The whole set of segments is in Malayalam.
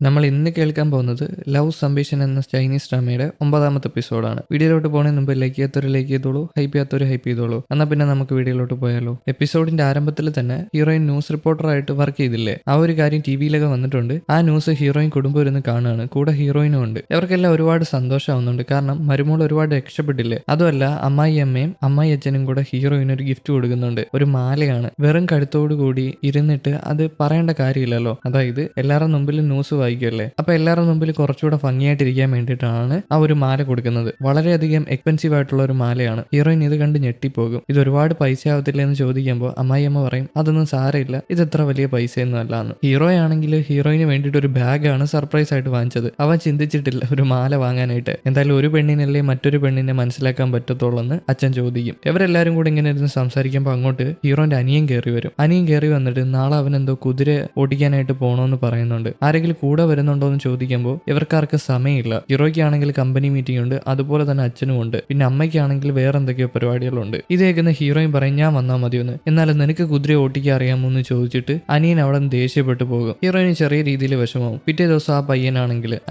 നമ്മൾ ഇന്ന് കേൾക്കാൻ പോകുന്നത് ലവ് സംബേഷൻ എന്ന ചൈനീസ് ഡ്രാമയുടെ 9ാമത്തെ എപ്പിസോഡാണ്. വീഡിയോയിലോട്ട് പോകുന്നതിന് മുമ്പ് ലൈക്ക് ചെയ്യാത്തൊരു ലൈക്ക് ചെയ്തോളൂ, ഹൈപ്പ് ചെയ്യാത്തൊരു ഹൈപ്പ് ചെയ്തോളൂ. എന്നാൽ പിന്നെ നമുക്ക് വീഡിയോയിലോട്ട് പോയാലോ. എപ്പിസോഡിന്റെ ആരംഭത്തിൽ തന്നെ ഹീറോയിൻ ന്യൂസ് റിപ്പോർട്ടറായിട്ട് വർക്ക് ചെയ്തില്ലേ, ആ ഒരു കാര്യം ടിവിയിലൊക്കെ വന്നിട്ടുണ്ട്. ആ ന്യൂസ് ഹീറോയിൻ കുടുംബം ഇരുന്ന് കാണുകയാണ്, കൂടെ ഹീറോയിനും ഉണ്ട്. ഇവർക്കെല്ലാം ഒരുപാട് സന്തോഷമാവുന്നുണ്ട്, കാരണം മരുമോൾ ഒരുപാട് രക്ഷപ്പെട്ടില്ലേ. അതുമല്ല അമ്മായി അമ്മയും അമ്മായി അച്ഛനും കൂടെ ഹീറോയിന് ഒരു ഗിഫ്റ്റ് കൊടുക്കുന്നുണ്ട്. ഒരു മാലയാണ്. വെറും കഴുത്തോടു കൂടി ഇരുന്നിട്ട് അത് പറയേണ്ട കാര്യമില്ലല്ലോ. അതായത് എല്ലാവരുടെ മുമ്പിൽ ന്യൂസ് വായിക്കുമല്ലേ, അപ്പൊ എല്ലാവരുടെ മുമ്പിൽ കുറച്ചുകൂടെ ഭംഗിയായിട്ടിരിക്കാൻ വേണ്ടിയിട്ടാണ് ആ ഒരു മാല കൊടുക്കുന്നത്. വളരെയധികം എക്സ്പെൻസീവ് ആയിട്ടുള്ള ഒരു മാലയാണ്. ഹീറോയിൻ ഇത് കണ്ട് ഞെട്ടിപ്പോകും. ഇത് ഒരുപാട് പൈസ ആവത്തില്ല എന്ന് ചോദിക്കുമ്പോൾ അമ്മായിയമ്മ പറയും, അതൊന്നും സാരമില്ല, ഇത് എത്ര വലിയ പൈസയൊന്നും അല്ലാന്ന്. ഹീറോയാണെങ്കിൽ ഹീറോയിന് വേണ്ടിയിട്ട് ഒരു ബാഗാണ് സർപ്രൈസ് ആയിട്ട് വാങ്ങിച്ചത്. അവൻ ചിന്തിച്ചിട്ടില്ല ഒരു മാല വാങ്ങാനായിട്ട്. എന്തായാലും ഒരു പെണ്ണിനല്ലേ മറ്റൊരു പെണ്ണിനെ മനസ്സിലാക്കാൻ പറ്റത്തുള്ളൂ എന്ന് അച്ഛൻ ചോദിക്കും. ഇവരെല്ലാരും കൂടി ഇങ്ങനെ ഇരുന്ന് സംസാരിക്കുമ്പോൾ അങ്ങോട്ട് ഹീറോന്റെ അനിയൻ കയറി വരും. അനിയൻ കയറി വന്നിട്ട് നാളെ അവൻ എന്തോ കുതിര ഓടിക്കാനായിട്ട് പോകണമെന്ന് പറയുന്നുണ്ട്. ആരെങ്കിലും കൂടെ വരുന്നുണ്ടോ എന്ന് ചോദിക്കുമ്പോൾ ഇവർക്കാർക്ക് സമയമില്ല. ഹീറോയ്ക്കാണെങ്കിൽ കമ്പനി മീറ്റിംഗ് ഉണ്ട്, അതുപോലെ തന്നെ അച്ഛനും ഉണ്ട്, പിന്നെ അമ്മയ്ക്കാണെങ്കിൽ വേറെ എന്തൊക്കെയോ പരിപാടികളുണ്ട്. ഇത് കേൾക്കുന്ന ഹീറോയിൻ പറയും, ഞാൻ വന്നാൽ മതിയൊന്ന്, എന്നാലും നിനക്ക് കുതിര ഓട്ടിക്കാൻ അറിയാമോ എന്ന് ചോദിച്ചിട്ട് അനിയൻ അവിടെ നിന്ന് ദേഷ്യപ്പെട്ടു പോകും. ഹീറോയിന് ചെറിയ രീതിയിൽ വിഷമവും. പിറ്റേ ദിവസം ആ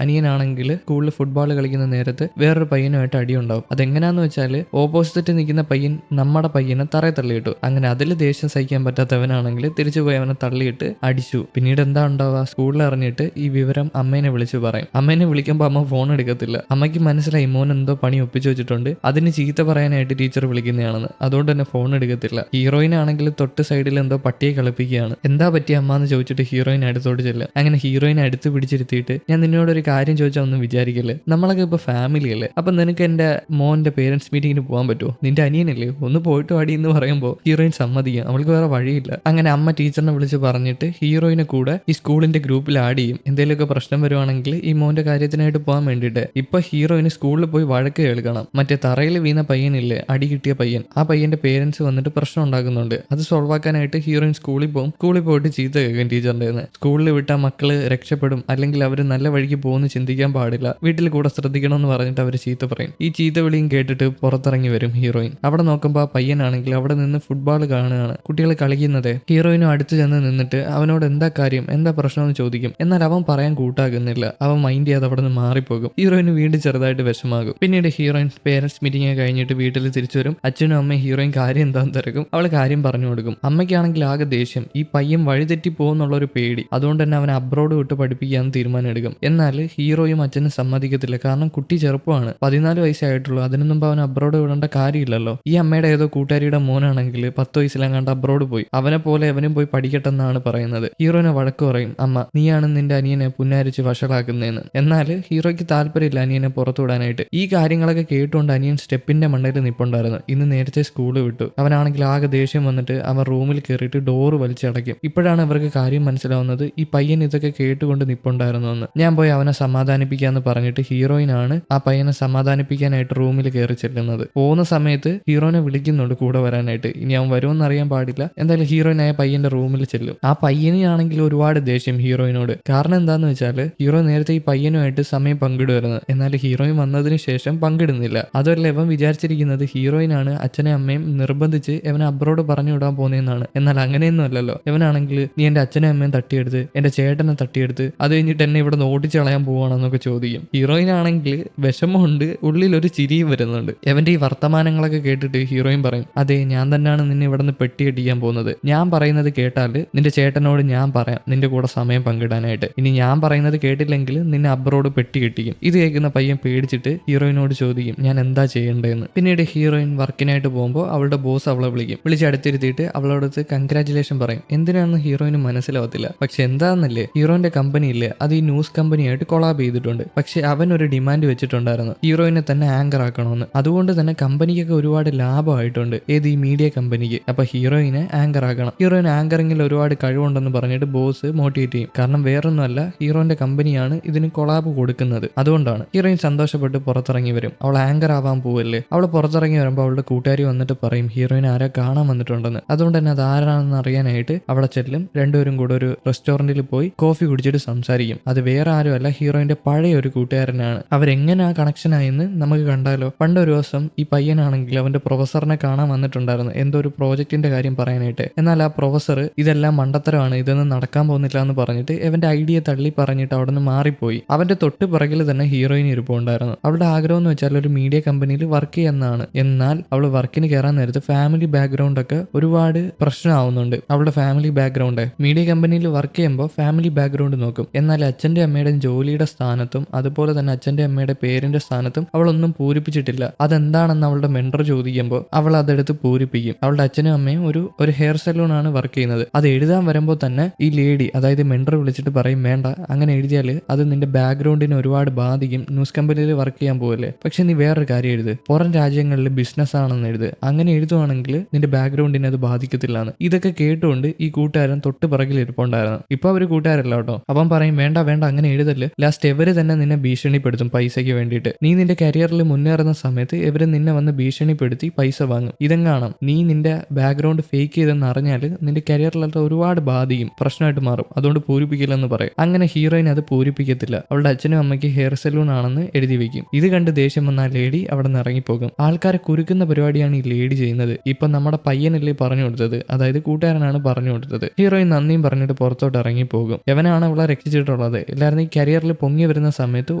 അനിയനാണെങ്കിൽ സ്കൂളിൽ ഫുട്ബോൾ കളിക്കുന്ന നേരത്ത് വേറൊരു പയ്യനുമായിട്ട് അടിയുണ്ടാവും. അതെങ്ങനെയാന്ന് വെച്ചാൽ ഓപ്പോസിറ്റ് നിൽക്കുന്ന പയ്യൻ നമ്മുടെ പയ്യനെ തറയെ തള്ളിയിട്ടു. അങ്ങനെ അതിൽ ദേഷ്യം സഹിക്കാൻ പറ്റാത്തവനാണെങ്കിൽ തിരിച്ചു പോയി അവനെ തള്ളിയിട്ട് അടിച്ചു. പിന്നീട് എന്താ ഉണ്ടാവുക, സ്കൂളിൽ അറിഞ്ഞിട്ട് ഈ വിവരം അമ്മേനെ വിളിച്ചു പറയും. അമ്മേനെ വിളിക്കുമ്പോൾ അമ്മ ഫോൺ എടുക്കത്തില്ല. അമ്മയ്ക്ക് മനസ്സിലായി മോൻ എന്തോ പണി ഒപ്പിച്ചു വെച്ചിട്ടുണ്ട്, അതിന് ചീത്ത പറയാനായിട്ട് ടീച്ചർ വിളിക്കുന്നതാണെന്ന്. അതുകൊണ്ട് തന്നെ ഫോൺ എടുക്കത്തില്ല. ഹീറോയിൻ ആണെങ്കിൽ തൊട്ട് സൈഡിൽ എന്തോ പട്ടിയെ കളിപ്പിക്കുകയാണ്. എന്താ പറ്റിയ അമ്മ എന്ന് ചോദിച്ചിട്ട് ഹീറോയിൻ അടുത്തോട്ട് ചെല്ലും. അങ്ങനെ ഹീറോയിനെ അടുത്ത് പിടിച്ചിരുത്തിയിട്ട്, ഞാൻ നിന്നോട് ഒരു കാര്യം ചോദിച്ചാൽ ഒന്നും വിചാരിക്കല്ലേ, നമ്മളൊക്കെ ഇപ്പൊ ഫാമിലി അല്ലേ, അപ്പൊ നിനക്ക് എന്റെ മോന്റെ പേരൻസ് മീറ്റിങ്ങിന് പോകാൻ പറ്റുമോ, നിന്റെ അനിയനല്ലേ, ഒന്ന് പോയിട്ട് വാടി എന്ന് പറയുമ്പോൾ ഹീറോയിൻ സമ്മതിക്കും. അവൾക്ക് വേറെ വഴിയില്ല. അങ്ങനെ അമ്മ ടീച്ചറിനെ വിളിച്ച് പറഞ്ഞിട്ട് ഹീറോയിനെ കൂടെ ഈ സ്കൂളിന്റെ ഗ്രൂപ്പിൽ ആഡ് ചെയ്യും. എന്തെങ്കിലുമൊക്കെ പ്രശ്നം വരുവാണെങ്കിൽ ഈ മോന്റെ കാര്യത്തിനായിട്ട് പോകാൻ വേണ്ടിയിട്ട്. ഇപ്പൊ ഹീറോയിന് സ്കൂളിൽ പോയി വഴക്ക് കേൾക്കണം. മറ്റേ തറയിൽ വീണ പയ്യനില്ലേ, അടി കിട്ടിയ പയ്യൻ, ആ പയ്യന്റെ പേരൻസ് വന്നിട്ട് പ്രശ്നം ഉണ്ടാക്കുന്നുണ്ട്. അത് സോൾവ് ആക്കാനായിട്ട് ഹീറോയിൻ സ്കൂളിൽ പോകും. സ്കൂളിൽ പോയിട്ട് ചീത്ത കേൾക്കും ടീച്ചറിന്റെ. സ്കൂളിൽ വിട്ട മക്കള് രക്ഷപ്പെടും, അല്ലെങ്കിൽ അവർ നല്ല വഴിക്ക് പോകുന്നു ചിന്തിക്കാൻ പാടില്ല, വീട്ടിൽ കൂടെ ശ്രദ്ധിക്കണം എന്ന് പറഞ്ഞിട്ട് അവർ ചീത്ത പറയും. ഈ ചീത്ത വിളിയും കേട്ടിട്ട് പുറത്തിറങ്ങി വരും ഹീറോയിൻ. അവിടെ നോക്കുമ്പോൾ ആ പയ്യനാണെങ്കിൽ അവിടെ നിന്ന് ഫുട്ബോൾ കാണുകയാണ്, കുട്ടികൾ കളിക്കുന്നത്. ഹീറോയിനും അടുത്ത് ചെന്ന് നിന്നിട്ട് അവനോട് എന്താ കാര്യം, എന്താ പ്രശ്നം എന്ന് ചോദിക്കും. എന്നാൽ അവൻ പറയാൻ കൂട്ടാകുന്നില്ല. അവൻ മൈൻഡ് ചെയ്യാതെ അവിടെ നിന്ന് മാറിപ്പോകും. ഹീറോയിന് വീണ്ടും ചെറുതായിട്ട് വിഷമാകും. പിന്നീട് ഹീറോയിൻ പേരൻസ് മീറ്റിംഗ് കഴിഞ്ഞിട്ട് വീട്ടിൽ തിരിച്ചു വരും. അച്ഛനും അമ്മയും ഹീറോയിൻ കാര്യം എന്താണെന്ന് തിരക്കും. അവൾ കാര്യം പറഞ്ഞു കൊടുക്കും. അമ്മയ്ക്കാണെങ്കിൽ ആകെ ദേഷ്യം, ഈ പയ്യൻ വഴിതെറ്റി പോകുന്നുള്ള ഒരു പേടി. അതുകൊണ്ട് തന്നെ അവനെ അബ്രോഡ് വിട്ട് പഠിപ്പിക്കാന്ന് തീരുമാനം എടുക്കും. എന്നാൽ ഹീറോയും അച്ഛനും സമ്മതിക്കത്തില്ല, കാരണം കുട്ടി ചെറുപ്പമാണ്, 14 വയസ്സേ ആയിട്ടുള്ളൂ. അതിനു മുമ്പ് അവൻ അബ്രോഡ് വിടേണ്ട കാര്യമില്ലല്ലോ. ഈ അമ്മയുടെ ഏതോ കൂട്ടുകാരിയുടെ മോനാണെങ്കിൽ 10 വയസ്സിലെങ്ങാണ്ട് അബ്രോഡ് പോയി. അവനെ പോലെ അവനും പോയി പഠിക്കട്ടെന്നാണ് പറയുന്നത്. ഹീറോയിനെ വഴക്ക് പറയും, അമ്മ നീയാണ് നിന്റെ അനിയനെ പുന്നാരിച്ച് വഷളാക്കുന്നതെന്ന്. എന്നാൽ ഹീറോയ്ക്ക് താല്പര്യമില്ല അനിയനെ പുറത്തുവിടാനായിട്ട്. ഈ കാര്യങ്ങളൊക്കെ കേട്ടുകൊണ്ട് അനിയൻ സ്റ്റെപ്പിന്റെ മണ്ടയിൽ നിപ്പുണ്ടായിരുന്നു. ഇന്ന് നേരത്തെ സ്കൂള് വിട്ടു. അവനാണെങ്കിൽ ആകെ ദേഷ്യം വന്നിട്ട് അവൻ റൂമിൽ കയറിയിട്ട് ഡോറ് വലിച്ചടയ്ക്കും. ഇപ്പോഴാണ് അവർക്ക് കാര്യം മനസ്സിലാവുന്നത്, ഈ പയ്യൻ ഇതൊക്കെ കേട്ടുകൊണ്ട് നിപ്പുണ്ടായിരുന്നു എന്ന്. ഞാൻ പോയി അവനെ സമാധാനിപ്പിക്കാന്ന് പറഞ്ഞിട്ട് ഹീറോയിനാണ് ആ പയ്യനെ സമാധാനിപ്പിക്കാനായിട്ട് റൂമിൽ കയറി ചെല്ലുന്നത്. പോകുന്ന സമയത്ത് ഹീറോയിനെ വിളിക്കുന്നുണ്ട് കൂടെ വരാനായിട്ട്. ഇനി അവൻ വരുമെന്ന് അറിയാൻ പാടില്ല. എന്തായാലും ഹീറോയിനായ പയ്യന്റെ റൂമിൽ ചെല്ലും. ആ പയ്യനാണെങ്കിൽ ഒരുപാട് ദേഷ്യം ഹീറോയിനോട്. കാരണം എന്താന്ന് വെച്ചാല് ഹീറോ നേരത്തെ ഈ പയ്യനുമായിട്ട് സമയം പങ്കിടുമായിരുന്നു. എന്നാൽ ഹീറോയിൻ വന്നതിന് ശേഷം പങ്കിടുന്നില്ല. അതുമല്ല ഇവൻ വിചാരിച്ചിരിക്കുന്നത് ഹീറോയിനാണ് അച്ഛനെ അമ്മയും നിർബന്ധിച്ച് ഇവനെ അബ്രോഡ് പറഞ്ഞു വിടാൻ പോകുന്നതെന്നാണ്. എന്നാൽ അങ്ങനെയൊന്നും അല്ലല്ലോ. ഇവനാണെങ്കിൽ നീ എന്റെ അച്ഛനെ അമ്മയും തട്ടിയെടുത്ത് എന്റെ ചേട്ടനെ തട്ടിയെടുത്ത് അത് കഴിഞ്ഞിട്ട് എന്നെ ഇവിടെ നിന്ന് ഓടിച്ച് കളയാൻ പോവാണെന്നൊക്കെ ചോദിക്കും. ഹീറോയിനാണെങ്കിൽ വിഷമമുണ്ട്, ഉള്ളിൽ ഒരു ചിരിയും വരുന്നുണ്ട്. ഇവന്റെ ഈ വർത്തമാനങ്ങളൊക്കെ കേട്ടിട്ട് ഹീറോയിൻ പറയും, അതെ ഞാൻ തന്നെയാണ് നിന്നെ ഇവിടെ നിന്ന് പെട്ടിയടിക്കാൻ പോകുന്നത്. ഞാൻ പറയുന്നത് കേട്ടാൽ നിന്റെ ചേട്ടനോട് ഞാൻ പറയാം നിന്റെ കൂടെ സമയം പങ്കിടാനായിട്ട്. ഇനി ഞാൻ പറയുന്നത് കേട്ടില്ലെങ്കിൽ നിന്നെ അബ്രോഡ് പെട്ടി കെട്ടിക്കും. ഇത് കേൾക്കുന്ന പയ്യൻ പേടിച്ചിട്ട് ഹീറോയിനോട് ചോദിക്കും, ഞാൻ എന്താ ചെയ്യേണ്ടതെന്ന്. പിന്നീട് ഹീറോയിൻ വർക്കിനായിട്ട് പോകുമ്പോൾ അവളുടെ ബോസ് അവളെ വിളിച്ച് അടുത്തിരുത്തിയിട്ട് അവളോടത്ത് കൺഗ്രാറ്റുലേഷൻ പറയും. എന്തിനാണെന്ന് ഹീറോയിന് മനസ്സിലാവത്തില്ല. പക്ഷെ എന്താണെന്നല്ലേ, ഹീറോയിന്റെ കമ്പനി ഇല്ലേ, അത് ഈ ന്യൂസ് കമ്പനിയായിട്ട് കൊളാബ് ചെയ്തിട്ടുണ്ട്. പക്ഷെ അവൻ ഒരു ഡിമാൻഡ് വെച്ചിട്ടുണ്ടായിരുന്നു, ഹീറോയിനെ തന്നെ ആങ്കർ ആക്കണമെന്ന്. അതുകൊണ്ട് തന്നെ കമ്പനിക്കൊക്കെ ഒരുപാട് ലാഭമായിട്ടുണ്ട്, ഏത് ഈ മീഡിയ കമ്പനിക്ക്. അപ്പൊ ഹീറോയിനെ ആങ്കർ ആക്കണം. ഹീറോയിൻ ആങ്കറിംഗിൽ ഒരുപാട് കഴിവുണ്ടെന്ന് പറഞ്ഞിട്ട് ബോസ് മോട്ടിവേറ്റ് ചെയ്യും. കാരണം വേറൊന്നുമല്ല, ഹീറോയിന്റെ കമ്പനിയാണ് ഇതിന് കൊളാബ് കൊടുക്കുന്നത്. അതുകൊണ്ടാണ്. ഹീറോയിൻ സന്തോഷപ്പെട്ട് പുറത്തിറങ്ങി വരും. അവൾ ആങ്കർ ആവാൻ പോവല്ലേ. അവൾ പുറത്തിറങ്ങി വരുമ്പോൾ അവളുടെ കൂട്ടുകാരി വന്നിട്ട് പറയും ഹീറോയിൻ ആരോ കാണാൻ വന്നിട്ടുണ്ടെന്ന്. അതുകൊണ്ട് തന്നെ അത് ആരാണെന്ന് അറിയാനായിട്ട് അവിടെ ചെല്ലും. രണ്ടുപേരും കൂടെ ഒരു റെസ്റ്റോറന്റിൽ പോയി കോഫി കുടിച്ചിട്ട് സംസാരിക്കും. അത് വേറെ ആരും അല്ല, ഹീറോയിന്റെ പഴയ ഒരു കൂട്ടുകാരനാണ്. അവരെങ്ങനെ ആ കണക്ഷൻ ആയെന്ന് നമുക്ക് കണ്ടാലോ. പണ്ടൊരു ദിവസം ഈ പയ്യനാണെങ്കിൽ അവന്റെ പ്രൊഫസറിനെ കാണാൻ വന്നിട്ടുണ്ടായിരുന്നു, എന്തോ ഒരു പ്രോജക്റ്റിന്റെ കാര്യം പറയാനായിട്ട്. എന്നാൽ ആ പ്രൊഫസർ ഇതെല്ലാം മണ്ടത്തരമാണ്, ഇതൊന്നും നടക്കാൻ പോകുന്നില്ല എന്ന് പറഞ്ഞിട്ട് ഇവന്റെ ഐഡിയ തള്ളി തള്ളി പറഞ്ഞിട്ട് അവിടെ നിന്ന് മാറിപ്പോയി. അവന്റെ തൊട്ട് പിറകിൽ തന്നെ ഹീറോയിൻ ഇരിപ്പുണ്ടായിരുന്നു. അവളുടെ ആഗ്രഹം എന്ന് വെച്ചാൽ ഒരു മീഡിയ കമ്പനിയിൽ വർക്ക് ചെയ്യാന്നാണ്. എന്നാൽ അവൾ വർക്കിന് കയറാൻ നേരത്ത് ഫാമിലി ബാക്ക്ഗ്രൗണ്ട് ഒക്കെ ഒരുപാട് പ്രശ്നമാവുന്നുണ്ട്. അവളുടെ ഫാമിലി ബാക്ക്ഗ്രൗണ്ട് മീഡിയ കമ്പനിയിൽ വർക്ക് ചെയ്യുമ്പോൾ ഫാമിലി ബാക്ക്ഗ്രൗണ്ട് നോക്കും. എന്നാൽ അച്ഛന്റെ അമ്മയുടെ ജോലിയുടെ സ്ഥാനത്തും അതുപോലെ തന്നെ അച്ഛന്റെ അമ്മയുടെ പേരിന്റെ സ്ഥാനത്തും അവളൊന്നും പൂരിപ്പിച്ചിട്ടില്ല. അതെന്താണെന്ന് അവളുടെ മെന്റർ ചോദിക്കുമ്പോൾ അവൾ അതെടുത്ത് പൂരിപ്പിക്കും. അവളുടെ അച്ഛനും അമ്മയും ഒരു ഹെയർ സലൂൺ ആണ് വർക്ക് ചെയ്യുന്നത്. അത് എഴുതാൻ വരുമ്പോൾ തന്നെ ഈ ലേഡി അതായത് മെന്റർ വിളിച്ചിട്ട് പറയും, വേണ്ട, അങ്ങനെ എഴുതിയാൽ അത് നിന്റെ ബാക്ക്ഗ്രൗണ്ടിനെ ഒരുപാട് ബാധിക്കും. ന്യൂസ് കമ്പനിയിൽ വർക്ക് ചെയ്യാൻ പോകല്ലേ, പക്ഷെ നീ വേറൊരു കാര്യം എഴുത്, പുറം രാജ്യങ്ങളിൽ ബിസിനസ് ആണെന്ന് എഴുത്. അങ്ങനെ എഴുതുവാണെങ്കിൽ നിന്റെ ബാക്ക്ഗ്രൗണ്ടിനെ അത് ബാധിക്കത്തില്ലാന്ന്. ഇതൊക്കെ കേട്ടുകൊണ്ട് ഈ കൂട്ടുകാരൻ തൊട്ട് പിറകിൽ ഇരിപ്പുണ്ടായിരുന്നു. ഇപ്പൊ അവര് കൂട്ടുകാരല്ല കേട്ടോ. അവൻ പറയും, വേണ്ട വേണ്ട അങ്ങനെ എഴുതല്ലേ, ലാസ്റ്റ് ഇവര് തന്നെ നിന്നെ ഭീഷണിപ്പെടുത്തും പൈസയ്ക്ക് വേണ്ടിയിട്ട്. നീ നിന്റെ കരിയറിൽ മുന്നേറുന്ന സമയത്ത് ഇവര് നിന്നെ വന്ന് ഭീഷണിപ്പെടുത്തി പൈസ വാങ്ങും. ഇതെങ്ങാണം നീ നിന്റെ ബാക്ക്ഗ്രൗണ്ട് ഫേക്ക് ചെയ്തെന്ന് അറിഞ്ഞാൽ നിന്റെ കരിയറിലത് ഒരുപാട് ബാധിക്കും, പ്രശ്നമായിട്ട് മാറും. അതുകൊണ്ട് പൂരിപ്പിക്കില്ലെന്ന് പറയും. അങ്ങനെ ഹീറോയിൻ അത് പൂരിപ്പിക്കത്തില്ല. അവളുടെ അച്ഛനും അമ്മയ്ക്ക് ഹെയർ സലൂൺ ആണെന്ന് എഴുതി വെക്കും. ഇത് കണ്ട് ദേഷ്യം വന്ന ലേഡി അവിടെ നിന്ന് ഇറങ്ങിപ്പോകും. ആൾക്കാരെ കുരുക്കുന്ന പരിപാടിയാണ് ഈ ലേഡി ചെയ്യുന്നത്. ഇപ്പൊ നമ്മുടെ പയ്യനല്ലേ പറഞ്ഞു കൊടുത്തത്, അതായത് കൂട്ടുകാരനാണ് പറഞ്ഞു കൊടുത്തത്. ഹീറോയിൻ നന്ദിയും പറഞ്ഞിട്ട് പുറത്തോട്ട് ഇറങ്ങിപ്പോകും. എവനാണ് അവളെ രക്ഷിച്ചിട്ടുള്ളത്. എല്ലാവരും ഈ കരിയറിൽ പൊങ്ങി വരുന്ന സമയത്ത്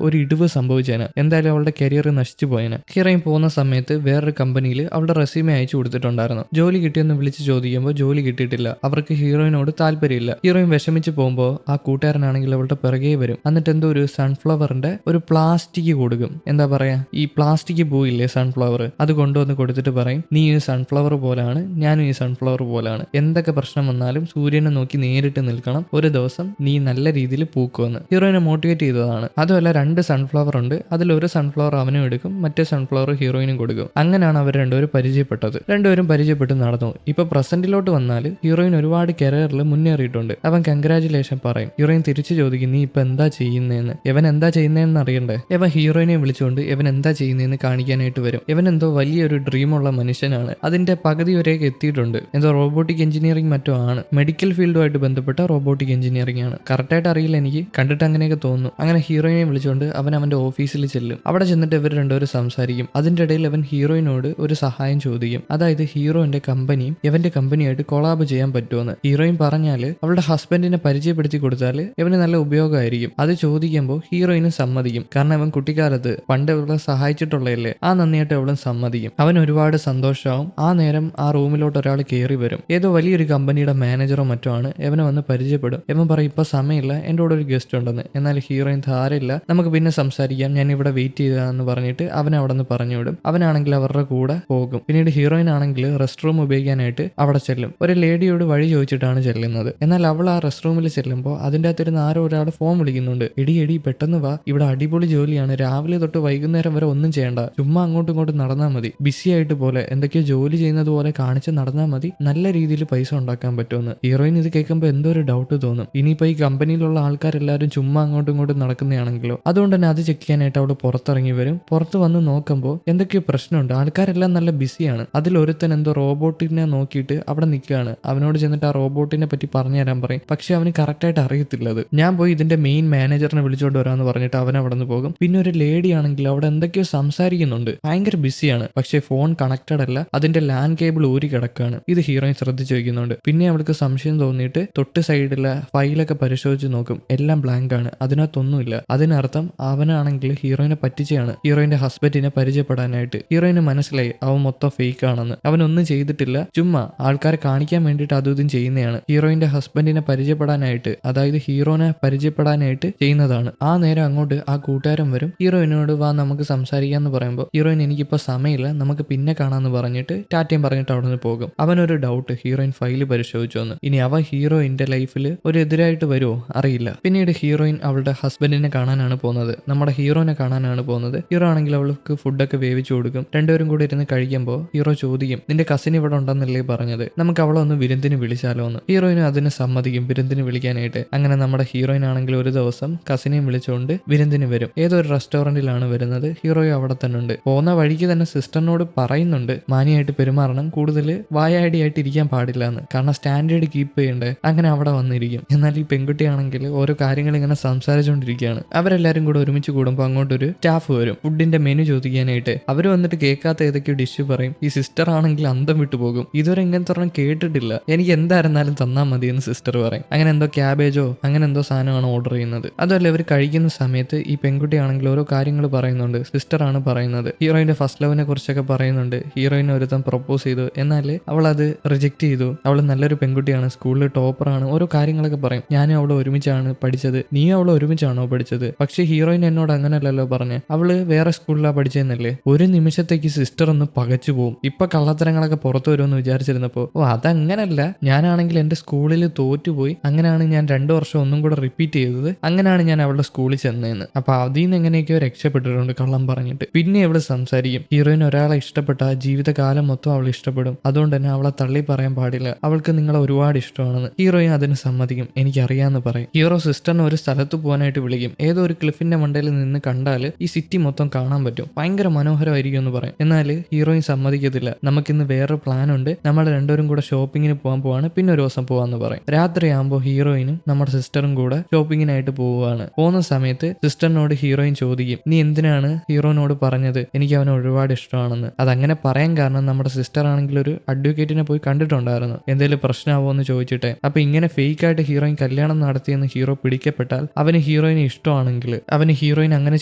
ഒരു ഇടിവ് സംഭവിച്ചേനെ. എന്തായാലും അവളുടെ കരിയർ നശിച്ചു പോയേനെ. ഹീറോയിൻ പോകുന്ന സമയത്ത് വേറൊരു കമ്പനിയിൽ അവളുടെ റെസ്യൂമെ അയച്ചു കൊടുത്തിട്ടുണ്ടായിരുന്നു. ജോലി കിട്ടിയെന്ന് വിളിച്ച് ചോദിക്കുമ്പോൾ ജോലി കിട്ടിയിട്ടില്ല. അവർക്ക് ഹീറോയിനോട് താല്പര്യമില്ല. ഹീറോയിൻ വിഷമിച്ച് പോകുമ്പോൾ ആ കൂട്ടുകാരനാണെങ്കിൽ അവളുടെ പിറകെ വരും. എന്നിട്ട് എന്തോ ഒരു സൺഫ്ലവറിന്റെ ഒരു പ്ലാസ്റ്റിക് കൊടുക്കും. എന്താ പറയാ, ഈ പ്ലാസ്റ്റിക് പൂയില്ലേ സൺഫ്ലവർ, അത് കൊണ്ടുവന്ന് കൊടുത്തിട്ട് പറയും, നീ ഈ സൺഫ്ലവർ പോലാണ്, ഞാനും ഈ സൺഫ്ലവർ പോലാണ്. എന്തൊക്കെ പ്രശ്നം വന്നാലും സൂര്യനെ നോക്കി നേരിട്ട് നിൽക്കണം, ഒരു ദിവസം നീ നല്ല രീതിയിൽ പൂക്കുമെന്ന് ഹീറോയിനെ മോട്ടിവേറ്റ് ചെയ്തതാണ്. അതുമല്ല 2 സൺഫ്ലവർ ഉണ്ട്. അതിലൊരു സൺഫ്ലവർ അവനും എടുക്കും, മറ്റേ സൺഫ്ലവർ ഹീറോയിനും കൊടുക്കും. അങ്ങനെയാണ് അവർ രണ്ടുപേരും പരിചയപ്പെട്ടത്. രണ്ടുപേരും പരിചയപ്പെട്ട് നടന്നു. ഇപ്പൊ പ്രസന്റിലോട്ട് വന്നാൽ ഹീറോയിൻ ഒരുപാട് കരിയറിൽ മുന്നേറിയിട്ടുണ്ട്. അവൻ കൺഗ്രാജുലേഷൻ പറയും. ഹീറോയിൻ തിരിച്ചു ചോദിക്കും, നീ ഇപ്പൊ എന്താ ചെയ്യുന്നതെന്ന്. ഇവൻ എന്താ ചെയ്യുന്നതെന്ന് അറിയണ്ടേ. ഇവൻ ഹീറോയിനെ വിളിച്ചുകൊണ്ട് ഇവൻ എന്താ ചെയ്യുന്നതെന്ന് കാണിക്കാനായിട്ട് വരും. ഇവൻ എന്തോ വലിയൊരു ഡ്രീമുള്ള മനുഷ്യനാണ്. അതിന്റെ പകുതി വരെയൊക്കെ എത്തിയിട്ടുണ്ട്. എന്തോ റോബോട്ടിക് എഞ്ചിനീയറിംഗ് മറ്റോ ആണ്. മെഡിക്കൽ ഫീൽഡുമായിട്ട് ബന്ധപ്പെട്ട റോബോട്ടിക് എഞ്ചിനീയറിംഗ് ആണ്. കറക്റ്റായിട്ട് അറിയില്ല, എനിക്ക് കണ്ടിട്ട് അങ്ങനെയൊക്കെ തോന്നുന്നു. അങ്ങനെ ഹീറോയിനെ വിളിച്ചുകൊണ്ട് അവൻ അവന്റെ ഓഫീസിൽ ചെല്ലും. അവിടെ ചെന്നിട്ട് ഇവർ രണ്ടുപേരും സംസാരിക്കും. അതിന്റെ ഇടയിൽ അവൻ ഹീറോയിനോട് ഒരു സഹായം ചോദിക്കും. അതായത് ഹീറോയിന്റെ കമ്പനിയും ഇവന്റെ കമ്പനിയായിട്ട് കൊളാബ് ചെയ്യാൻ പറ്റുമെന്ന്. ഹീറോയിൻ പറഞ്ഞാൽ അവളുടെ ഹസ്ബൻഡിനെ പരിചയപ്പെടുത്തി കൊടുത്താൽ ഇവന് നല്ല ഉപയോഗമായിരിക്കും. അത് ചോദിക്കുമ്പോൾ ഹീറോയിന് സമ്മതിക്കും. കാരണം അവൻ കുട്ടിക്കാലത്ത് പണ്ട് അവളെ സഹായിച്ചിട്ടുള്ളതല്ലേ, ആ നന്ദിയായിട്ട് അവളും സമ്മതിക്കും. അവൻ ഒരുപാട് സന്തോഷമാവും. ആ നേരം ആ റൂമിലോട്ട് ഒരാൾ കയറി വരും. ഏതോ വലിയൊരു കമ്പനിയുടെ മാനേജറോ മറ്റോ ആണ്. ഇവനെ വന്ന് പരിചയപ്പെടും. ഇവൻ പറയും, ഇപ്പൊ സമയമില്ല, എൻ്റെ കൂടെ ഒരു ഗസ്റ്റ് ഉണ്ടെന്ന്. എന്നാൽ ഹീറോയിൻ ധാരയില്ല, നമുക്ക് പിന്നെ സംസാരിക്കാം, ഞാൻ ഇവിടെ വെയിറ്റ് ചെയ്താന്ന് പറഞ്ഞിട്ട് അവൻ അവിടെ നിന്ന് പറഞ്ഞു വിടും. അവനാണെങ്കിൽ അവരുടെ കൂടെ പോകും. പിന്നീട് ഹീറോയിൻ ആണെങ്കിൽ റെസ്റ്റ് റൂം ഉപയോഗിക്കാനായിട്ട് അവിടെ ചെല്ലും. ഒരു ലേഡിയോട് വഴി ചോദിച്ചിട്ടാണ് ചെല്ലുന്നത്. എന്നാൽ അവൾ ആ റെസ്റ്റ് റൂമിൽ ചെല്ലുമ്പോൾ അതിൻ്റെ അകത്തിരുന്ന് ആരോ ഒരാൾ ഫോൺ വിളിക്കുന്നുണ്ട്. എടി പെട്ടെന്ന് വാ, ഇവിടെ അടിപൊളി ജോലിയാണ്, രാവിലെ തൊട്ട് വൈകുന്നേരം വരെ ഒന്നും ചെയ്യണ്ട, ചുമ്മാ അങ്ങോട്ടും ഇങ്ങോട്ടും നടന്നാൽ മതി, ബിസി ആയിട്ട് പോലെ എന്തൊക്കെയോ ജോലി ചെയ്യുന്നത് പോലെ കാണിച്ച് നടന്നാൽ മതി, നല്ല രീതിയിൽ പൈസ ഉണ്ടാക്കാൻ പറ്റുമെന്ന്. ഹീറോയിൻ ഇത് കേൾക്കുമ്പോൾ എന്തോ ഒരു ഡൗട്ട് തോന്നും. ഇനിയിപ്പോൾ ഈ കമ്പനിയിലുള്ള ആൾക്കാരെല്ലാവരും ചുമ്മാ അങ്ങോട്ടും ഇങ്ങോട്ടും നടക്കുന്നതാണെങ്കിലോ. അതുകൊണ്ട് തന്നെ അത് ചെക്ക് ചെയ്യാനായിട്ട് അവൾ പുറത്തിറങ്ങി വരും. പുറത്ത് വന്ന് നോക്കുമ്പോൾ എന്തൊക്കെയോ പ്രശ്നമുണ്ട്. ആൾക്കാരെല്ലാം നല്ല ബിസിയാണ്. അതിലൊരുത്തൻ എന്തോ റോബോട്ടിനെ നോക്കിയിട്ട് അവിടെ നിൽക്കുകയാണ്. അവനോട് ചെന്നിട്ട് ആ റോബോട്ടിനെ പറ്റി പറഞ്ഞു തരാൻ പറയും. പക്ഷെ അവന് കറക്റ്റായിട്ട് അറിയത്തില്ല അത്. ഞാൻ പോയി ഇതിന്റെ മെയിൻ മാനേജറിനെ വിളിച്ചോണ്ട് വരാമെന്ന് പറഞ്ഞിട്ട് അവൻ അവിടെ നിന്ന് പോകും. പിന്നെ ഒരു ലേഡി ആണെങ്കിൽ അവിടെ എന്തൊക്കെയോ സംസാരിക്കുന്നുണ്ട്. ഭയങ്കര ബിസിയാണ്. പക്ഷെ ഫോൺ കണക്റ്റഡ് അല്ല, അതിന്റെ ലാൻഡ് കേബിൾ ഊരി കിടക്കുകയാണ്. ഇത് ഹീറോയിൻ ശ്രദ്ധിച്ചു വയ്ക്കുന്നുണ്ട്. പിന്നെ അവൾക്ക് സംശയം തോന്നിയിട്ട് തൊട്ട് സൈഡിലെ ഫയലൊക്കെ പരിശോധിച്ച് നോക്കും. എല്ലാം ബ്ലാങ്ക് ആണ്, അതിനകത്തൊന്നുമില്ല. അതിനർത്ഥം അവനാണെങ്കിൽ ഹീറോയിനെ പറ്റിച്ചാണ് ഹീറോയിന്റെ ഹസ്ബൻഡിനെ പരിചയപ്പെടാനായിട്ട്. ഹീറോയിന് മനസ്സിലായി അവൻ മൊത്തം ഫേക്ക് ആണെന്ന്. അവനൊന്നും ചെയ്തിട്ടില്ല, ചുമ്മാ ആൾക്കാരെ കാണിക്കാൻ വേണ്ടിയിട്ട് അതും ഇതും ചെയ്യുന്നതാണ്. ഹീറോയിന്റെ ഹസ്ബൻഡിനെ പരിചയപ്പെടാനായിട്ട്, അതായത് ഹീറോനെ പരിചയപ്പെടാനായിട്ട് ചെയ്യുന്നതാണ്. ആ നേരം അങ്ങോട്ട് ആ കൂട്ടുകാരൻ വരും. ഹീറോയിനോട് വാ നമുക്ക് സംസാരിക്കാന്ന് പറയുമ്പോൾ ഹീറോയിൻ എനിക്കിപ്പോ സമയമില്ല, നമുക്ക് പിന്നെ കാണാന്ന് പറഞ്ഞിട്ട് ടാറ്റയും പറഞ്ഞിട്ട് അവിടെ നിന്ന് പോകും. അവനൊരു ഡൗട്ട്, ഹീറോയിൻ ഫയല് പരിശോധിച്ചോന്ന്. ഇനി അവ ഹീറോയിന്റെ ലൈഫിൽ ഒരു എതിരായിട്ട് വരുമോ അറിയില്ല. പിന്നീട് ഹീറോയിൻ അവളുടെ ഹസ്ബൻഡിനെ കാണാനാണ് പോകുന്നത്. നമ്മുടെ ഹീറോനെ കാണാനാണ് പോകുന്നത്. ഹീറോ ആണെങ്കിൽ അവൾക്ക് ഫുഡൊക്കെ വേവിച്ചു കൊടുക്കും. രണ്ടുപേരും കൂടി ഇരുന്ന് കഴിക്കുമ്പോൾ ഹീറോ ചോദിക്കും, നിന്റെ കസിൻ ഇവിടെ ഉണ്ടെന്നല്ലേ പറഞ്ഞത്, നമുക്ക് അവളെ ഒന്ന് വിരുന്നിന് വിളിച്ചാലോ എന്ന്. ഹീറോയിനും അതിന് സമ്മതിക്കും, വിരുന്നിന് വിളിക്കാനായിട്ട്. അങ്ങനെ നമ്മുടെ ഹീറോയിൻ ആണെങ്കിൽ ഒരു ദിവസം കസിനെയും വിളിച്ചുകൊണ്ട് വിരുന്നിന് വരും. ഏതോ ഒരു റെസ്റ്റോറന്റിലാണ് വരുന്നത്. ഹീറോയും അവിടെ തന്നെ ഉണ്ട്. പോകുന്ന വഴിക്ക് തന്നെ സിസ്റ്ററിനോട് പറയുന്നുണ്ട് മാനിയായിട്ട് പെരുമാറണം, കൂടുതൽ വായാടിയായിട്ട് ഇരിക്കാൻ പാടില്ല എന്ന്. കാരണം സ്റ്റാൻഡേർഡ് കീപ്പ് ചെയ്യണ്ടേ. അങ്ങനെ അവിടെ വന്നിരിക്കും. എന്നാൽ ഈ പെൺകുട്ടിയാണെങ്കിൽ ഓരോ കാര്യങ്ങൾ ഇങ്ങനെ സംസാരിച്ചുകൊണ്ടിരിക്കുകയാണ്. അവരെല്ലാരും കൂടെ ഒരുമിച്ച് കൂടുമ്പോൾ അങ്ങോട്ടൊരു സ്റ്റാഫ് വരും ഫുഡിന്റെ മെനു ചോദിക്കാനായിട്ട്. അവർ വന്നിട്ട് കേൾക്കാത്ത ഏതൊക്കെയോ ഡിഷ് പറയും. ഈ സിസ്റ്റർ ആണെങ്കിൽ അന്തം വിട്ടു പോകും. ഇതുവരെ ഇങ്ങനത്തെ ഒരെണ്ണം കേട്ടിട്ടില്ല, എനിക്ക് എന്തായിരുന്നാലും തന്നാൽ മതി എന്ന് സിസ്റ്റർ പറയും. അങ്ങനെ എന്തോ ക്യാബേജോ അങ്ങനെ എന്തോ എന്തോ സാധനമാണ് ഓർഡർ ചെയ്യുന്നത്. അതല്ല ഇവർ കഴിക്കുന്ന സമയത്ത് ഈ പെൺകുട്ടിയാണെങ്കിൽ ഓരോ കാര്യങ്ങൾ പറയുന്നുണ്ട്. സിസ്റ്ററാണ് പറയുന്നത്. ഹീറോയിന്റെ ഫസ്റ്റ് ലവിനെ കുറിച്ചൊക്കെ പറയുന്നുണ്ട്. ഹീറോയിനെ ഒരുത്തൻ പ്രൊപ്പോസ് ചെയ്തു, എന്നാൽ അവൾ അത് റിജക്ട് ചെയ്തു. അവൾ നല്ലൊരു പെൺകുട്ടിയാണ്, സ്കൂളിൽ ടോപ്പറാണ്, ഓരോ കാര്യങ്ങളൊക്കെ പറയും. ഞാനും അവൾ ഒരുമിച്ചാണ് പഠിച്ചത്, നീയും അവൾ ഒരുമിച്ചാണോ പഠിച്ചത്? പക്ഷേ ഹീറോയിൻ എന്നോട് അങ്ങനെയല്ലല്ലോ പറഞ്ഞേ, അവള് വേറെ സ്കൂളിലാണ് പഠിച്ചതെന്നല്ലേ. ഒരു നിമിഷത്തേക്ക് സിസ്റ്റർ ഒന്ന് പകച്ചു പോകും. ഇപ്പൊ കള്ളത്തരങ്ങളൊക്കെ പുറത്തു വരുമെന്ന് വിചാരിച്ചിരുന്നപ്പോ അതങ്ങനല്ല, ഞാനാണെങ്കിൽ എന്റെ സ്കൂളിൽ തോറ്റുപോയി, അങ്ങനെയാണ് ഞാൻ 2 വർഷം ഒന്നും കൂടെ റിപ്പീറ്റ് ചെയ്തത്, അങ്ങനെയാണ് ഞാൻ അവളുടെ സ്കൂളിൽ ചെന്നതെന്ന്. അപ്പൊ അതിൽ നിന്ന് എങ്ങനെയൊക്കെയോ രക്ഷപ്പെട്ടിട്ടുണ്ട് കള്ളം പറഞ്ഞിട്ട്. പിന്നെ അവള് സംസാരിക്കും, ഹീറോയിൻ ഒരാളെ ഇഷ്ടപ്പെട്ട ജീവിതകാലം മൊത്തം അവൾ ഇഷ്ടപ്പെടും, അതുകൊണ്ട് തന്നെ അവളെ തള്ളി പറയാൻ പാടില്ല, അവൾക്ക് നിങ്ങളെ ഒരുപാട് ഇഷ്ടമാണെന്ന്. ഹീറോയിൻ അതിന് സമ്മതിക്കും, എനിക്കറിയാന്ന് പറയും. ഹീറോ സിസ്റ്ററിനെ ഒരു സ്ഥലത്ത് പോകാനായിട്ട് വിളിക്കും. ഏതോ ഒരു ക്ലിഫിന്റെ മണ്ടയിൽ നിന്ന് കണ്ടാൽ ഈ സിറ്റി മൊത്തം കാണാൻ പറ്റും, ഭയങ്കര മനോഹരമായിരിക്കും എന്ന് പറയും. എന്നാൽ ഹീറോയിൻ സമ്മതിക്കത്തില്ല. നമുക്കിന്ന് വേറൊരു പ്ലാൻ ഉണ്ട്, നമ്മൾ രണ്ടുപേരും കൂടെ ഷോപ്പിങ്ങിന് പോകാൻ പോവാണ്, പിന്നെ ഒരു ദിവസം പോവാന്ന് പറയും. രാത്രിയാകുമ്പോൾ ഹീറോയിനും നമ്മുടെ സിസ്റ്ററും കൂടെ ഷോപ്പിങ്ങിനായിട്ട് പോവുകയാണ്. പോകുന്ന സമയത്ത് സിസ്റ്ററിനോട് ഹീറോയിൻ ചോദിക്കും, നീ എന്തിനാണ് ഹീറോയിനോട് പറഞ്ഞത് എനിക്ക് അവനെ ഒരുപാട് ഇഷ്ടമാണെന്ന്? അതങ്ങനെ പറയാൻ കാരണം നമ്മുടെ സിസ്റ്റർ ആണെങ്കിൽ ഒരു അഡ്വക്കേറ്റിനെ പോയി കണ്ടിട്ടുണ്ടായിരുന്നു, എന്തെങ്കിലും പ്രശ്നമാവോ എന്ന് ചോദിച്ചിട്ട്. അപ്പൊ ഇങ്ങനെ ഫേക്ക് ആയിട്ട് ഹീറോയിൻ കല്യാണം നടത്തിയെന്ന് ഹീറോ പിടിക്കപ്പെട്ടാൽ അവന് ഹീറോയിനെ ഇഷ്ടമാണെങ്കിൽ അവന് ഹീറോയിൻ അങ്ങനെ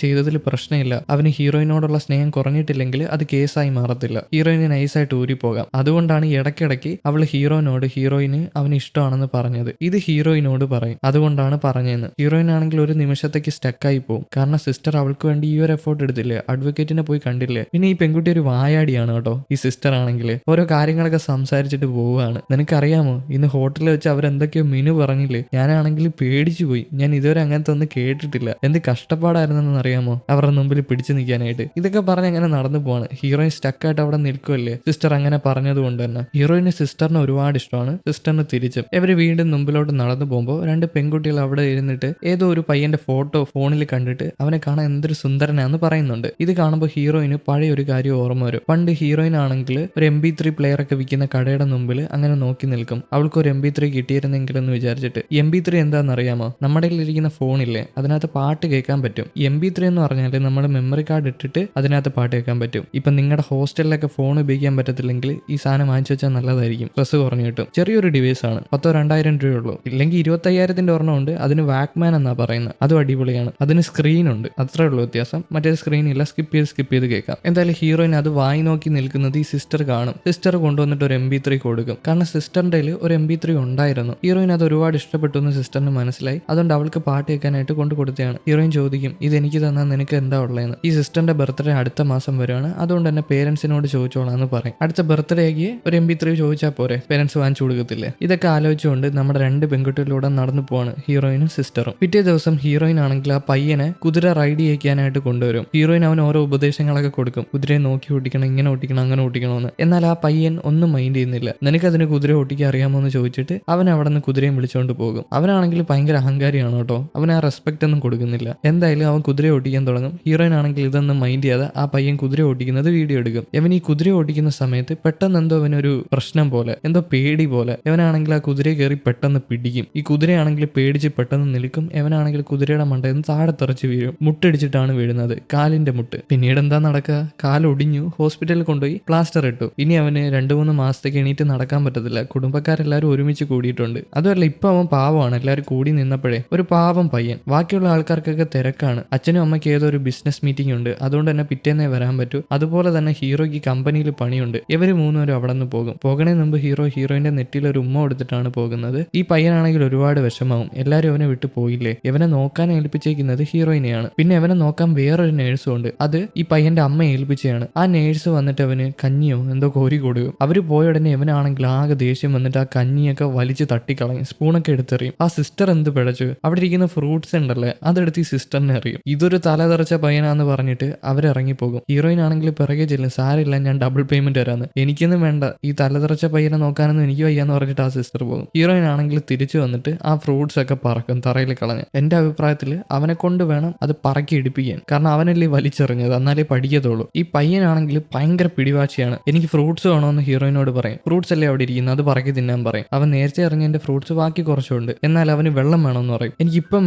ചെയ്തതിൽ പ്രശ്നമില്ല, അവന് ഹീറോയിനോടുള്ള സ്നേഹം കുറഞ്ഞിട്ടില്ലെങ്കിൽ അത് കേസായി മാറത്തില്ല, ഹീറോയിന് നൈസായിട്ട് ഊരിപ്പോകാം. അതുകൊണ്ടാണ് ഇടയ്ക്കിടയ്ക്ക് അവൾ ഹീറോയിനോട് ഹീറോയിന് അവന് ഇഷ്ടമാണെന്ന് പറഞ്ഞത്. ഇത് ഹീറോയിനോട് പറയും, അതുകൊണ്ടാണ് പറഞ്ഞതെന്ന്. ഹീറോയിൻ ആണെങ്കിൽ ഒരു നിമിഷത്തേക്ക് സ്റ്റക്കായി പോകും, കാരണം സിസ്റ്റർ അവൾക്ക് വേണ്ടി ഈ ഒരു എഫോർട്ട് എടുത്തില്ലേ, അഡ്വക്കേറ്റിനെ പോയി കണ്ടില്ലേ. പിന്നെ ഈ പെൺകുട്ടി ഒരു വായാടിയാണ് കേട്ടോ. ഈ സിസ്റ്റർ ആണെങ്കിൽ ഓരോ കാര്യങ്ങളൊക്കെ സംസാരിച്ചിട്ട് പോവുകയാണ്. നിനക്കറിയാമോ, ഇന്ന് ഹോട്ടലിൽ വെച്ച് അവരെന്തൊക്കെയോ മെനു പറഞ്ഞില്ലേ, ഞാനാണെങ്കിൽ പേടിച്ചു പോയി, ഞാൻ ഇതുവരെ അങ്ങനത്തെ ഒന്നും കേട്ടിട്ടില്ല, എന്ത് കഷ്ടപ്പാടായിരുന്നെന്ന് അറിയാമോ അവരുടെ മുമ്പിൽ പിടിച്ചു നിൽക്കാനായിട്ട്. ഇതൊക്കെ പറഞ്ഞ് അങ്ങനെ നടന്നു പോവാണ്. ഹീറോയിൻ സ്റ്റക്കായിട്ട് അവിടെ നിൽക്കുമല്ലേ, സിസ്റ്റർ അങ്ങനെ പറഞ്ഞത് കൊണ്ട് തന്നെ. ഹീറോയിന് സിസ്റ്ററിന് ഒരുപാട് ഇഷ്ടമാണ്, സിസ്റ്ററിന് തിരിച്ചും. ഇവര് വീണ്ടും മുമ്പിലോട്ട് നടന്നു പോകുമ്പോൾ 2 പെൺകുട്ടികൾ അവിടെ ഇരുന്നിട്ട് ഏതോ ഒരു പയ്യന്റെ ഫോട്ടോ ഫോണിൽ കണ്ടിട്ട് അവനെ കാണാൻ എന്തൊരു സുന്ദരനാന്ന് പറയുന്നുണ്ട്. ഇത് കാണുമ്പോൾ ഹീറോയിന് പഴയ ഒരു കാര്യം ഓർമ്മ വരും. പണ്ട് ഹീറോയിൻ ആണെങ്കിൽ ഒരു MP3 പ്ലെയർ ഒക്കെ വിൽക്കുന്ന കടയുടെ മുമ്പിൽ അങ്ങനെ നോക്കി നിൽക്കും, അവൾക്ക് ഒരു MP3 കിട്ടിയിരുന്നെങ്കിലെന്ന് വിചാരിച്ചിട്ട്. MP3 എന്താണെന്ന് അറിയാമോ, നമ്മുടെ ഇരിക്കുന്ന ഫോണില്ലേ അതിനകത്ത് പാട്ട് കേൾക്കാൻ പറ്റും. MP3 എന്ന് പറഞ്ഞാൽ നമ്മൾ മെമ്മറി കാർഡ് ഇട്ടിട്ട് അതിനകത്ത് പാട്ട് കേൾക്കാൻ പറ്റും. ഇപ്പൊ നിങ്ങളുടെ ഹോസ്റ്റലിലൊക്കെ ഫോൺ ഉപയോഗിക്കാൻ പറ്റത്തില്ലെങ്കിൽ ഈ സാധനം വാങ്ങിച്ചു വെച്ചാൽ നല്ലതായിരിക്കും, സ്ട്രെസ് കുറഞ്ഞു കിട്ടും. ചെറിയൊരു ഡിവൈസ് ആണ്, 1000-2000 രൂപയുള്ളൂ, ഇല്ലെങ്കിൽ 25,000 ഒരെണ്ണം ഉണ്ട്, അതിന് വാക്മാൻ എന്നാ പറയുന്നത്, അതും അടിപൊളിയാണ്. അതിന് സ്ക്രീൻ ഉണ്ട്, അത്രേ ഉള്ളൂ വ്യത്യാസം. മറ്റേ സ്ക്രീൻ ഇല്ല, സ്കിപ്പ് ചെയ്ത് കേൾക്കാം. എന്തായാലും ഹീറോയിൻ അത് വായി നോക്കി നിൽക്കുന്നത് ഈ സിസ്റ്റർ കാണും. സിസ്റ്റർ കൊണ്ടുവന്നിട്ട് ഒരു MP3 കൊടുക്കും, കാരണം സിസ്റ്ററിന്റെ ഒരു MP3 ഉണ്ടായിരുന്നു. ഹീറോയിൻ അത് ഒരുപാട് ഇഷ്ടപ്പെട്ടു എന്ന് സിസ്റ്ററിന് മനസ്സിലായി, അതുകൊണ്ട് അവൾക്ക് പാട്ട് കേൾക്കാനായിട്ട് കൊണ്ടു കൊടുത്തതാണ്. ഹീറോയിൻ ചോദിക്കും, ഇത് എനിക്ക് തന്നാൽ നിനക്ക് എന്താ ഉള്ളതെന്ന്. ഈ സിസ്റ്ററിന്റെ ബർത്ത്ഡേ അടുത്ത മാസം വരികയാണ്, അതുകൊണ്ട് തന്നെ പേരൻസിനോട് ചോദിച്ചോളാന്ന് പറയും. അടുത്ത ബർത്ത്ഡേക്ക് ഒരു MP3 ചോദിച്ചാൽ പോരെ, പേരൻസ് വാങ്ങിച്ചു കൊടുക്കത്തില്ലേ? ഇതൊക്കെ ആലോചിച്ചുകൊണ്ട് നമ്മുടെ 2 പെൺകുട്ടികളിലൂടെ നടന്നു പോവാണ് ഹീറോയിനും സിസ്റ്ററും. പിറ്റേ ദിവസം ഹീറോയിൻ ആണെങ്കിൽ ആ പയ്യനെ കുതിര റൈഡ് ചെയ്യിക്കാനായിട്ട് കൊണ്ടുവരും. ഹീറോയിൻ അവൻ ഓരോ ഉപദേശങ്ങളൊക്കെ കൊടുക്കും, കുതിരയെ നോക്കി ഓട്ടിക്കണം, ഇങ്ങനെ ഓട്ടിക്കണം, അങ്ങനെ ഓട്ടിക്കണമെന്ന്. എന്നാൽ ആ പയ്യൻ ഒന്നും മൈൻഡ് ചെയ്യുന്നില്ല. നിനക്കതിന് കുതിര ഓട്ടിക്കാൻ അറിയാമോ എന്ന് ചോദിച്ചിട്ട് അവൻ അവിടെ നിന്ന് കുതിരയും വിളിച്ചുകൊണ്ട് പോകും. അവനാണെങ്കിൽ ഭയങ്കര അഹങ്കാരിയാണ് കേട്ടോ, അവൻ ആ റെസ്പെക്ട് ഒന്നും കൊടുക്കുന്നില്ല. എന്തായാലും അവൻ കുതിര ഓട്ടിക്കാൻ തുടങ്ങും. ഹീറോയിൻ ആണെങ്കിൽ ഇതൊന്നും മൈൻഡ് ചെയ്യാതെ ആ പയ്യൻ കുതിര ഓടിക്കുന്നത് വീഡിയോ എടുക്കും. അവൻ ഈ കുതിര ഓടിക്കുന്ന സമയത്ത് പെട്ടെന്ന് എന്തോ അവനൊരു പ്രശ്നം പോലെ, എന്തോ പേടി പോലെ, അവനാണെങ്കിൽ ആ കുതിരയെ കയറി പെട്ടെന്ന് പിടിക്കും. ഈ കുതിരയാണെങ്കിൽ പേടിച്ച് പെട്ടെന്ന് നിൽക്കും. അവനാണെങ്കിൽ കുതിരയുടെ മണ്ടയിൽ നിന്ന് താഴെ തെറിച്ച് വീഴും. മുട്ടടിച്ചിട്ടാണ് വീഴുന്നത്, കാലിന്റെ മുട്ട്. പിന്നീട് എന്താ നടക്കുക, കാലൊടിഞ്ഞു, ഹോസ്പിറ്റലിൽ കൊണ്ടുപോയി പ്ലാസ്റ്റർ ഇട്ടു. ഇനി അവന് 2-3 മാസത്തേക്ക് എണീറ്റ് നടക്കാൻ പറ്റത്തില്ല. കുടുംബക്കാരെല്ലാവരും ഒരുമിച്ച് കൂടിയിട്ടുണ്ട്. അതുമല്ല ഇപ്പൊ അവൻ പാവമാണ്, എല്ലാവരും കൂടി നിന്നപ്പോഴേ ഒരു പാവം പയ്യൻ. ബാക്കിയുള്ള ആൾക്കാർക്കൊക്കെ തിരക്കാണ്, അച്ഛനും അമ്മയ്ക്ക് ഏതോ ഒരു ബിസിനസ് മീറ്റിംഗ് ഉണ്ട്, അതുകൊണ്ട് തന്നെ പിറ്റേന്നേ വരാൻ പറ്റൂ. അതുപോലെ തന്നെ ഹീറോയ്ക്ക് കമ്പനിയിൽ പണിയുണ്ട്. ഇവര് 3 പേരും അവിടെ നിന്ന് പോകും. പോകണേ മുമ്പ് ഹീറോയിന്റെ നെറ്റിയിൽ ഒരു ഉമ്മ കൊടുത്തിട്ടാണ് പോകുന്നത്. ഈ പയ്യനാണെങ്കിൽ ഒരുപാട് വിഷമാവും, എല്ലാവരും അവനെ വിട്ടു പോയില്ലേ. ഇവനെ നോക്കാൻ ഏൽപ്പിച്ചേക്കുന്നത് ഹീറോയിനെയാണ്. പിന്നെ അവനെ നോക്കാൻ വേറൊരു നേഴ്സും ഉണ്ട്, അത് ഈ പയ്യന്റെ അമ്മ ഏൽപ്പിച്ചതാണ്. ആ നേഴ്സ് വന്നിട്ട് അവന് കഞ്ഞിയോ എന്തോ കോരി കൊടുക്കും. അവര് പോയ ഉടനെ ഇവനാണെങ്കിൽ ആകെ ദേഷ്യം വന്നിട്ട് ആ കഞ്ഞിയൊക്കെ വലിച്ചു തട്ടിക്കളയും, സ്പൂണൊക്കെ എടുത്തെറിയും. ആ സിസ്റ്റർ എന്ത് പിഴച്ചു, അവിടെ ഇരിക്കുന്ന ഫ്രൂട്ട്സ് ഉണ്ടല്ലേ അതെടുത്ത് ഈ സിസ്റ്ററിനെ അറിയും. ഇതൊരു തലതെറിച്ച പയ്യനാന്ന് പറഞ്ഞിട്ട് അവരിറങ്ങിപ്പോകും. ഹീറോയിൻ ആണെങ്കിൽ പിറകെ ചെല്ലും, സാരില്ല ഞാൻ ഡബിൾ പേയ്മെന്റ് തരാന്ന്. എനിക്കൊന്നും വേണ്ട, ഈ തലതെറിച്ച പയ്യനെ നോക്കാനൊന്നും എനിക്ക് വയ്യാന്ന് പറഞ്ഞിട്ട് ആ സിസ്റ്റർ പോകും. ഹീറോയിൻ ആണെങ്കിൽ തിരിച്ചു വന്നിട്ട് ആ ഫ്രൂട്ട്സ് ഒക്കെ പറക്കും, തറയിൽ കളഞ്ഞ്. എന്റെ അഭിപ്രായത്തിൽ അവനെ കൊണ്ട് വേണം അത് പറക്കി ഇടിപ്പിക്കാൻ, കാരണം അവനല്ലേ വലിച്ചെറിഞ്ഞത്, എന്നാലേ പഠിക്കത്തുള്ളൂ. ഈ പയ്യനാണെങ്കിൽ ഭയങ്കര പിടിവാശിയാണ്. എനിക്ക് ഫ്രൂട്ട്സ് വേണമെന്ന് ഹീറോയിനോട് പറയും. ഫ്രൂട്ട്സ് അല്ലേ അവിടെ ഇരിക്കുന്നത്, അത് പറക്കി തിന്നാൻ പറയും. അവൻ നേരത്തെ ഇറങ്ങിയതിന്റെ ഫ്രൂട്ട്സ് ബാക്കി കുറച്ചുണ്ട്, എന്നാൽ അവന് വെള്ളം വേണമെന്ന് പറയും. എനിക്കിപ്പം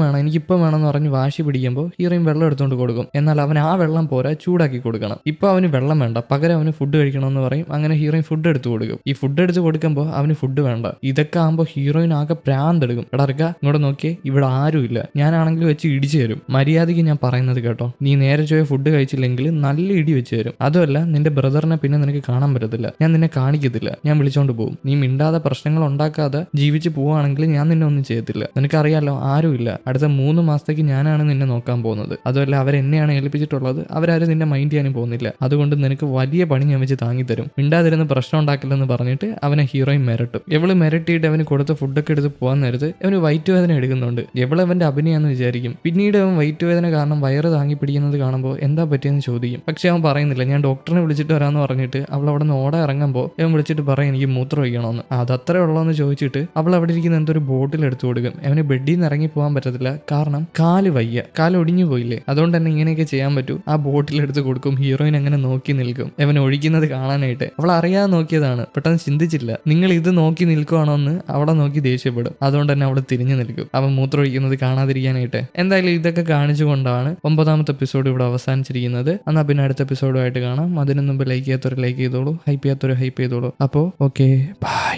വേണമെന്ന് പറഞ്ഞ് വാശി പിടിക്കുമ്പോൾ ഹീറോയിൻ വെള്ളം എടുത്തുകൊണ്ട് കൊടുക്കും. എന്നാൽ അവൻ ആ വെള്ളം പോരാ, ചൂടാക്കി കൊടുക്കണം. ഇപ്പൊ അവന് വെള്ളം വേണ്ട, പകരം അവന് ഫുഡ് കഴിക്കണമെന്ന് പറയും. അങ്ങനെ ഹീറോയിൻ ഫുഡ് എടുത്തു കൊടുക്കും. ഈ ഫുഡ് എടുത്ത് കൊടുക്കുമ്പോൾ അവന് ഫുഡ് വേണ്ട. ഇതൊക്കെ ആകുമ്പോൾ ഹീറോയിൻ ആകെ പ്രാന്തെടുക്കും. എടാ ഇങ്ങോട്ട് നോക്കിയേ, ഇവിടെ ആരുമില്ല, ഞാനാണെങ്കിൽ വെച്ച് ഇടിച്ചു തരും. മര്യാദയ്ക്ക് ഞാൻ പറയുന്നത് കേട്ടോ. നീ നേരെ ചോയ ഫുഡ് കഴിച്ചില്ലെങ്കിൽ നല്ല ഇടി വെച്ച് തരും. അതുമല്ല, നിന്റെ ബ്രദറിനെ പിന്നെ നിനക്ക് കാണാൻ പറ്റത്തില്ല. ഞാൻ നിന്നെ കാണിക്കത്തില്ല, ഞാൻ വിളിച്ചോണ്ട് പോകും. നീ മിണ്ടാതെ പ്രശ്നങ്ങൾ ഉണ്ടാക്കാതെ ജീവിച്ച് പോവുകയാണെങ്കിൽ ഞാൻ നിന്നെ ഒന്നും ചെയ്യത്തില്ല. നിനക്കറിയാലോ, ആരുമില്ല. അടുത്ത 3 മാസത്തേക്ക് ഞാനാണ് നിന്നെ നോക്കാൻ പോകുന്നത്. അതുമല്ല, അവരെന്നെയാണ് ഏൽപ്പിച്ചിട്ടുള്ളത്. അവരാരും നിന്നെ മൈൻഡ് ചെയ്യാനും പോകുന്നില്ല. അതുകൊണ്ട് നിനക്ക് വലിയ പണി ഞാൻ വെച്ച് താങ്ങിത്തരും. മിണ്ടാതിരുന്ന് പ്രശ്നം ഉണ്ടാക്കില്ലെന്ന് പറഞ്ഞിട്ട് അവനെ ഹീറോയിൻ മിരട്ടും. എവള് മിരട്ടിയിട്ട് അവന് കൊടുത്ത ഫുഡൊക്കെ എടുത്ത് പോകാൻ നേരത്ത് അവന് വയറ്റ് വേദന എടുക്കുന്നുണ്ട്. എവളവന്റെ അഭിനയാന്ന് വിചാരിക്കും. പിന്നീട് അവൻ വയറ്റ് വേദന കാരണം വയറ് താങ്ങി പിടിക്കുന്നത് കാണുമ്പോൾ എന്താ പറ്റിയെന്ന് ചോദിക്കും. പക്ഷെ അവൻ പറയുന്നില്ല. ഞാൻ ഡോക്ടറിനെ വിളിച്ചിട്ട് വരാമെന്ന് പറഞ്ഞിട്ട് അവൾ അവിടെ നിന്ന് ഓടാൻ ഇറങ്ങുമ്പോൾ അവൻ വിളിച്ചിട്ട് പറയും എനിക്ക് മൂത്രം ഒഴിക്കണമെന്ന്. അതത്രേ ഉള്ളതെന്ന് ചോദിച്ചിട്ട് അവൾ അവിടെ ഇരിക്കുന്ന എന്തൊരു ബോട്ടിൽ എടുത്തു കൊടുക്കും. അവന് ബെഡിൽ നിന്ന് ഇറങ്ങി പോകാൻ പറ്റത്തില്ല, കാരണം കാല് വയ്യ, കാല് ഒടിഞ്ഞു പോയില്ലേ. അതുകൊണ്ട് തന്നെ ഇങ്ങനെയൊക്കെ ചെയ്യാൻ പറ്റൂ. ആ ബോട്ടിൽ എടുത്ത് കൊടുക്കും. ഹീറോയിൻ അങ്ങനെ നോക്കി നിൽക്കും അവൻ ഒഴിക്കുന്നത് കാണാനായിട്ട്. അവൾ അറിയാതെ നോക്കിയതാണ്, പെട്ടെന്ന് ചിന്തിച്ചില്ല. നിങ്ങൾ ഇത് നോക്കി നിൽക്കുവാണോ എന്ന് അവിടെ നോക്കി ദേഷ്യപ്പെടും. അതുകൊണ്ട് തന്നെ അവൾ തിരിഞ്ഞു നിൽക്കും അവൻ മൂത്രം ഒഴിക്കുന്നത് കാണാതിരിക്കാനായിട്ട്. എന്തായാലും ഇതൊക്കെ കാണിച്ചുകൊണ്ടാണ് 9ാമത്തെ എപ്പിസോഡ് ഇവിടെ അവസാനിച്ചിരിക്കുന്നത്. എന്നാൽ പിന്നെ അടുത്ത എപ്പിസോഡുമായിട്ട് കാണാം. അതിനു മുമ്പ് ലൈക്ക് ചെയ്യാത്തൊരു ലൈക്ക് ചെയ്തോളൂ, ഹൈപ്പ് ചെയ്യാത്തൊരു ഹൈപ്പ് ചെയ്തോളൂ. അപ്പോൾ ഓക്കെ, ബൈ.